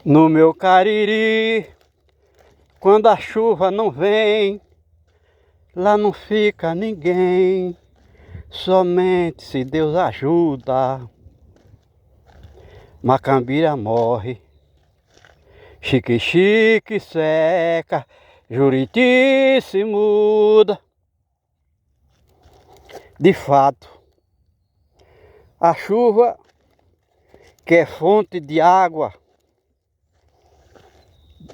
No meu Cariri, quando a chuva não vem, lá não fica ninguém, somente se Deus ajuda. Macambira morre, Xique-Xique seca, Juriti se muda. De fato, a chuva, que é fonte de água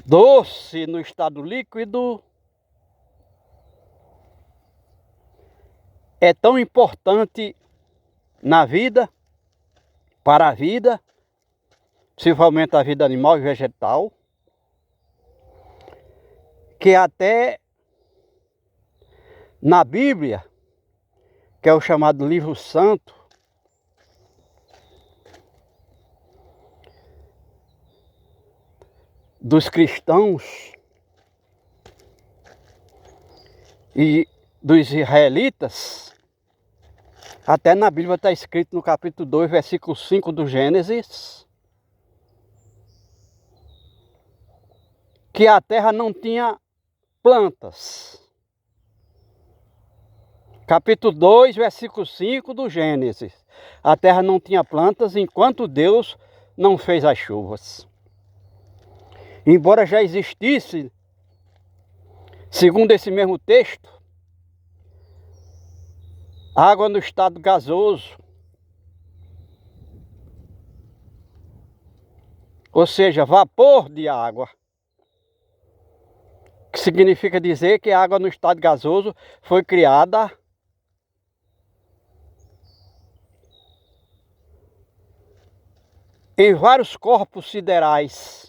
doce no estado líquido, é tão importante na vida, para a vida, principalmente a vida animal e vegetal, que até na Bíblia, que é o chamado livro santo, dos cristãos e dos israelitas, até na Bíblia está escrito no capítulo 2, versículo 5 do Gênesis, que a terra não tinha plantas. Capítulo 2, versículo 5 do Gênesis. A terra não tinha plantas enquanto Deus não fez as chuvas. Embora já existisse, segundo esse mesmo texto, água no estado gasoso, ou seja, vapor de água, que significa dizer que a água no estado gasoso foi criada em vários corpos siderais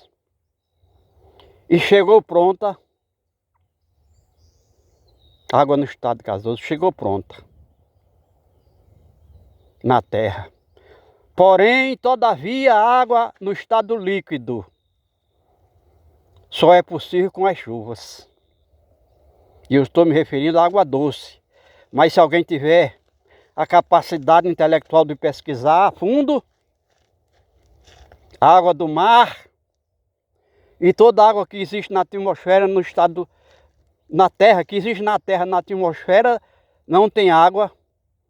e chegou pronta, água no estado gasoso chegou pronta na terra. Porém, todavia, a água no estado líquido só é possível com as chuvas. E eu estou me referindo à água doce. Mas se alguém tiver a capacidade intelectual de pesquisar a fundo, a água do mar e toda a água que existe na atmosfera, no estado, na terra, que existe na terra, na atmosfera, não tem água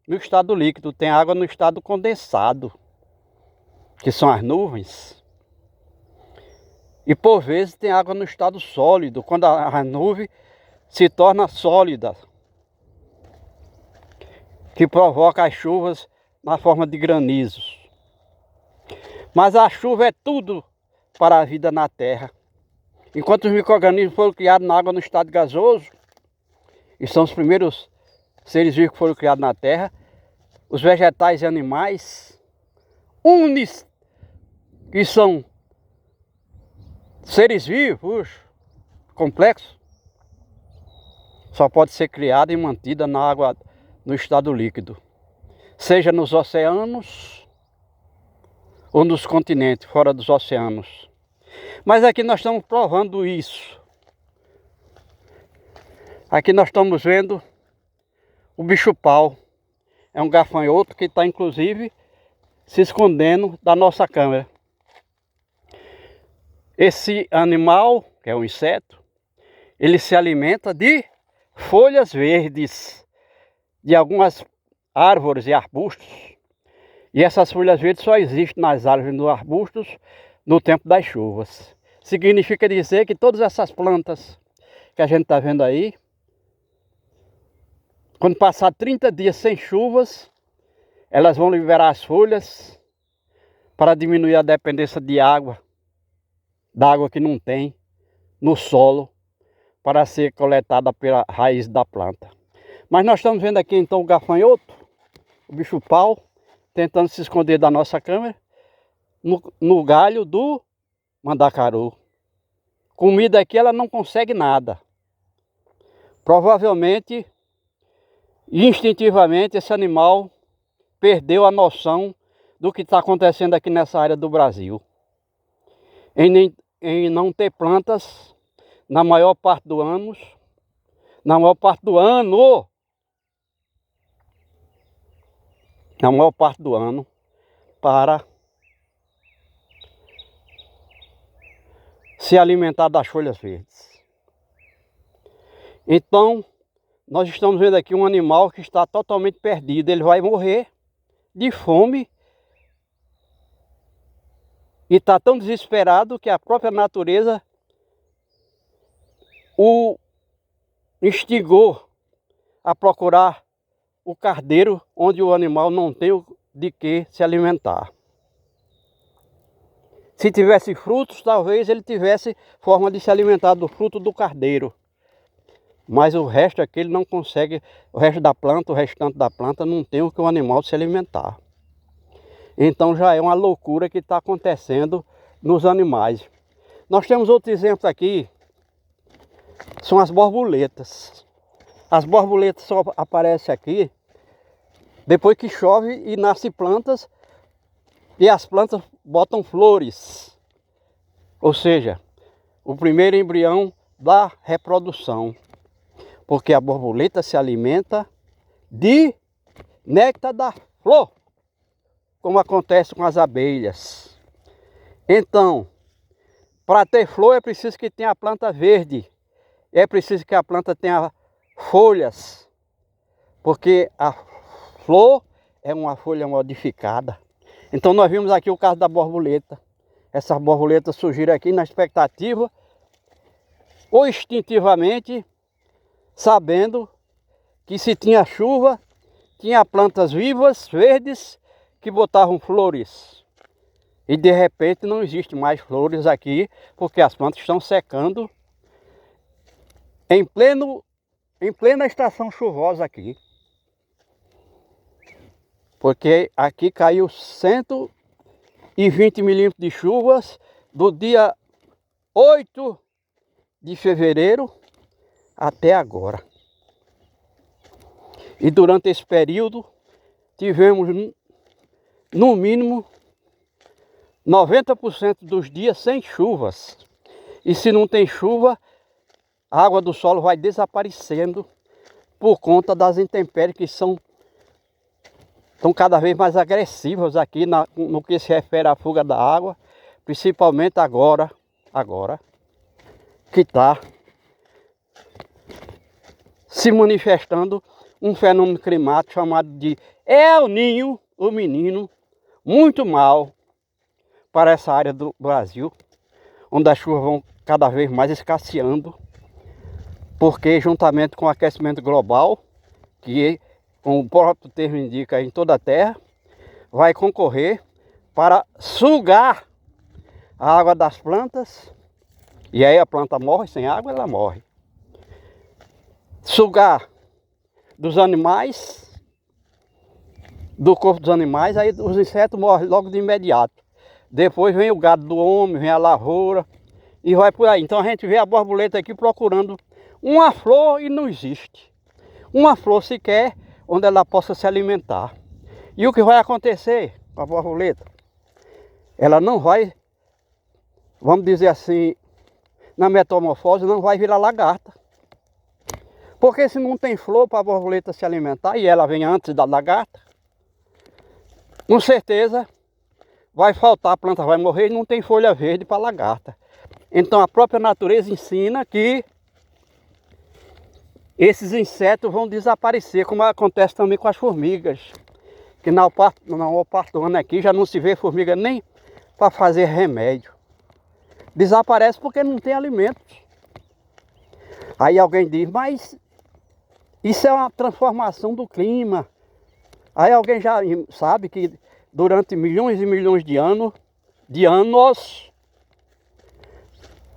no estado líquido, tem água no estado condensado, que são as nuvens. E por vezes tem água no estado sólido, quando a nuvem se torna sólida, que provoca as chuvas na forma de granizos. Mas a chuva é tudo para a vida na terra. Enquanto os micro-organismos foram criados na água no estado gasoso, e são os primeiros seres vivos que foram criados na terra, os vegetais e animais, que são seres vivos complexos, só pode ser criada e mantida na água no estado líquido, seja nos oceanos ou nos continentes, fora dos oceanos. Mas aqui nós estamos provando isso. Aqui nós estamos vendo o bicho-pau. É um gafanhoto que está inclusive se escondendo da nossa câmera. Esse animal, que é um inseto, ele se alimenta de folhas verdes de algumas árvores e arbustos. E essas folhas verdes só existem nas árvores e nos arbustos no tempo das chuvas. Significa dizer que todas essas plantas que a gente está vendo aí, quando passar 30 dias sem chuvas, elas vão liberar as folhas para diminuir a dependência de água, da água que não tem no solo, para ser coletada pela raiz da planta. Mas nós estamos vendo aqui então o gafanhoto, o bicho-pau, tentando se esconder da nossa câmera, no galho do mandacaru. Comida aqui ela não consegue nada. Provavelmente, instintivamente, esse animal perdeu a noção do que está acontecendo aqui nessa área do Brasil. Em não ter plantas na maior parte do ano, na maior parte do ano, para se alimentar das folhas verdes. Então, nós estamos vendo aqui um animal que está totalmente perdido. Ele vai morrer de fome e está tão desesperado que a própria natureza o instigou a procurar o cardeiro onde o animal não tem de que se alimentar. Se tivesse frutos, talvez ele tivesse forma de se alimentar do fruto do cardeiro. Mas o resto aqui ele não consegue, o resto da planta, o restante da planta não tem o que o animal se alimentar. Então já é uma loucura que está acontecendo nos animais. Nós temos outro exemplo aqui, são as borboletas. As borboletas só aparecem aqui depois que chove e nascem plantas e as plantas botam flores. Ou seja, o primeiro embrião da reprodução. Porque a borboleta se alimenta de néctar da flor, como acontece com as abelhas. Então, para ter flor é preciso que tenha a planta verde. É preciso que a planta tenha folhas, porque a flor é uma folha modificada. Então nós vimos aqui o caso da borboleta. Essas borboletas surgiram aqui na expectativa, ou instintivamente, sabendo que se tinha chuva, tinha plantas vivas, verdes, que botavam flores. E de repente não existe mais flores aqui, porque as plantas estão secando em plena estação chuvosa aqui. Porque aqui caiu 120 milímetros de chuvas do dia 8 de fevereiro até agora. E durante esse período tivemos no mínimo 90% dos dias sem chuvas. E se não tem chuva, a água do solo vai desaparecendo por conta das intempéries que estão cada vez mais agressivas aqui no que se refere à fuga da água, principalmente agora que está se manifestando um fenômeno climático chamado de El Niño, o menino, muito mal para essa área do Brasil, onde as chuvas vão cada vez mais escasseando, porque juntamente com o aquecimento global, que como o próprio termo indica em toda a Terra, vai concorrer para sugar a água das plantas, e aí a planta morre, sem água ela morre. Sugar dos animais, do corpo dos animais, aí os insetos morrem logo de imediato. Depois vem o gado do homem, vem a lavoura e vai por aí. Então a gente vê a borboleta aqui procurando uma flor e não existe. Uma flor sequer onde ela possa se alimentar. E o que vai acontecer com a borboleta? Ela não vai, vamos dizer assim, na metamorfose não vai virar lagarta. Porque se não tem flor para a borboleta se alimentar, e ela vem antes da lagarta, com certeza vai faltar, a planta vai morrer e não tem folha verde para a lagarta. Então a própria natureza ensina que esses insetos vão desaparecer, como acontece também com as formigas. Que na parte ano aqui já não se vê formiga nem para fazer remédio. Desaparece porque não tem alimento. Aí alguém diz, mas isso é uma transformação do clima. Aí alguém já sabe que durante milhões e milhões de anos,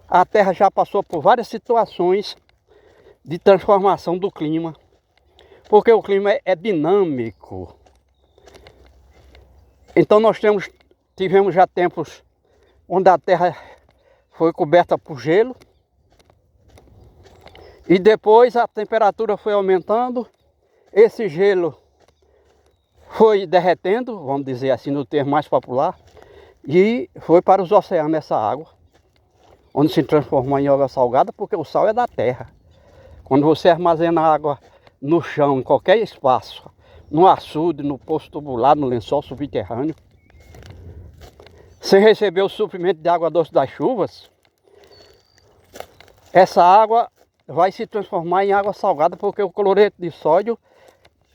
a Terra já passou por várias situações de transformação do clima, porque o clima é dinâmico. Então nós tivemos já tempos onde a Terra foi coberta por gelo, e depois a temperatura foi aumentando, esse gelo foi derretendo, vamos dizer assim no termo mais popular, e foi para os oceanos essa água, onde se transformou em água salgada, porque o sal é da terra. Quando você armazena água no chão, em qualquer espaço, no açude, no poço tubular, no lençol subterrâneo, sem receber o suprimento de água doce das chuvas, essa água vai se transformar em água salgada, porque o cloreto de sódio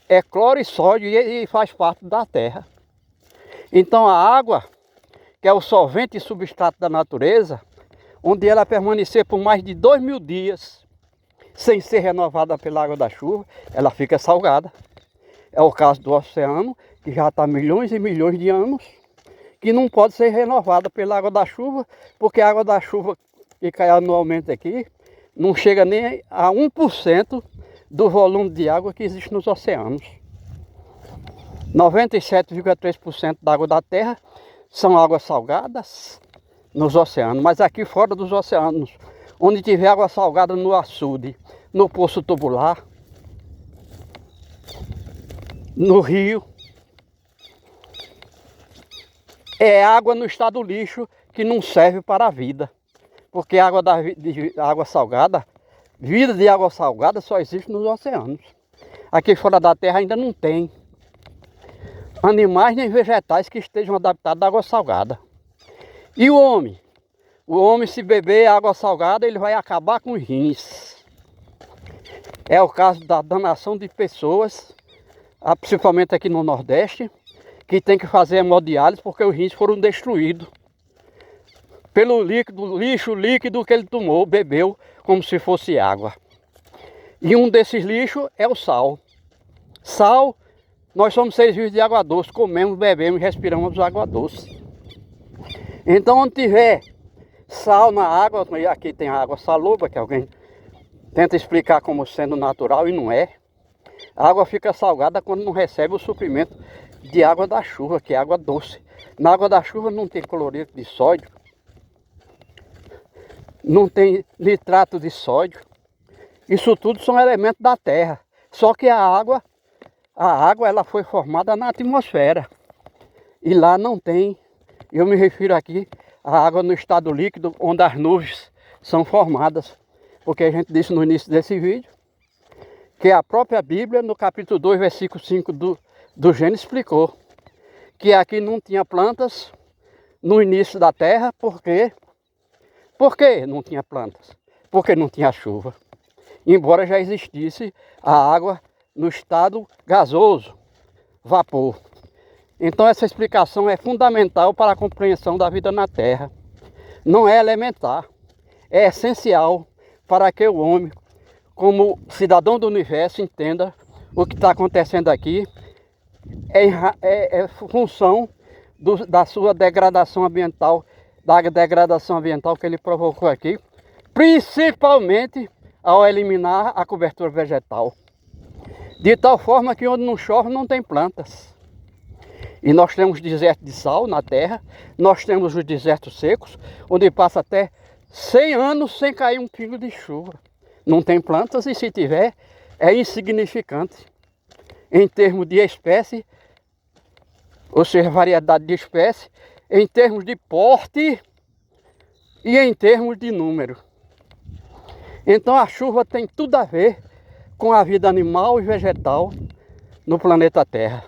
é cloro e sódio e faz parte da terra. Então a água, que é o solvente e substrato da natureza, onde ela permanecer por mais de 2000 dias sem ser renovada pela água da chuva, ela fica salgada. É o caso do oceano, que já está milhões e milhões de anos, que não pode ser renovada pela água da chuva, porque a água da chuva que cai anualmente aqui não chega nem a 1% do volume de água que existe nos oceanos. 97,3% da água da terra são águas salgadas nos oceanos, mas aqui fora dos oceanos, onde tiver água salgada no açude, no poço tubular, no rio, é água no estado lixo que não serve para a vida. Porque a água, de água salgada, vida de água salgada só existe nos oceanos. Aqui fora da terra ainda não tem animais nem vegetais que estejam adaptados à água salgada. E o homem? O homem, se beber água salgada, ele vai acabar com os rins. É o caso da danação de pessoas, principalmente aqui no Nordeste, que tem que fazer hemodiálise porque os rins foram destruídos pelo líquido, lixo líquido que ele tomou, bebeu, como se fosse água. E um desses lixos é o sal. Sal, nós somos seres vivos de água doce, comemos, bebemos e respiramos água doce. Então, onde tiver sal na água, e aqui tem a água salobra, que alguém tenta explicar como sendo natural e não é. A água fica salgada quando não recebe o suprimento de água da chuva, que é água doce. Na água da chuva não tem cloreto de sódio, não tem nitrato de sódio. Isso tudo são elementos da terra. Só que a água ela foi formada na atmosfera. E lá não tem. Eu me refiro aqui à água no estado líquido, onde as nuvens são formadas. Porque a gente disse no início desse vídeo que a própria Bíblia, no capítulo 2, versículo 5 do Gênesis, explicou que aqui não tinha plantas no início da terra. Por quê? Por que não tinha plantas? Porque não tinha chuva. Embora já existisse a água no estado gasoso, vapor. Então essa explicação é fundamental para a compreensão da vida na Terra. Não é elementar, é essencial para que o homem, como cidadão do universo, entenda o que está acontecendo aqui. É função da sua degradação ambiental, da degradação ambiental que ele provocou aqui, principalmente ao eliminar a cobertura vegetal. De tal forma que onde não chove não tem plantas. E nós temos deserto de sal na terra, nós temos os desertos secos, onde passa até 100 anos sem cair um pingo de chuva. Não tem plantas e se tiver, é insignificante. Em termos de espécie, ou seja, variedade de espécie, em termos de porte e em termos de número. Então a chuva tem tudo a ver com a vida animal e vegetal no planeta Terra.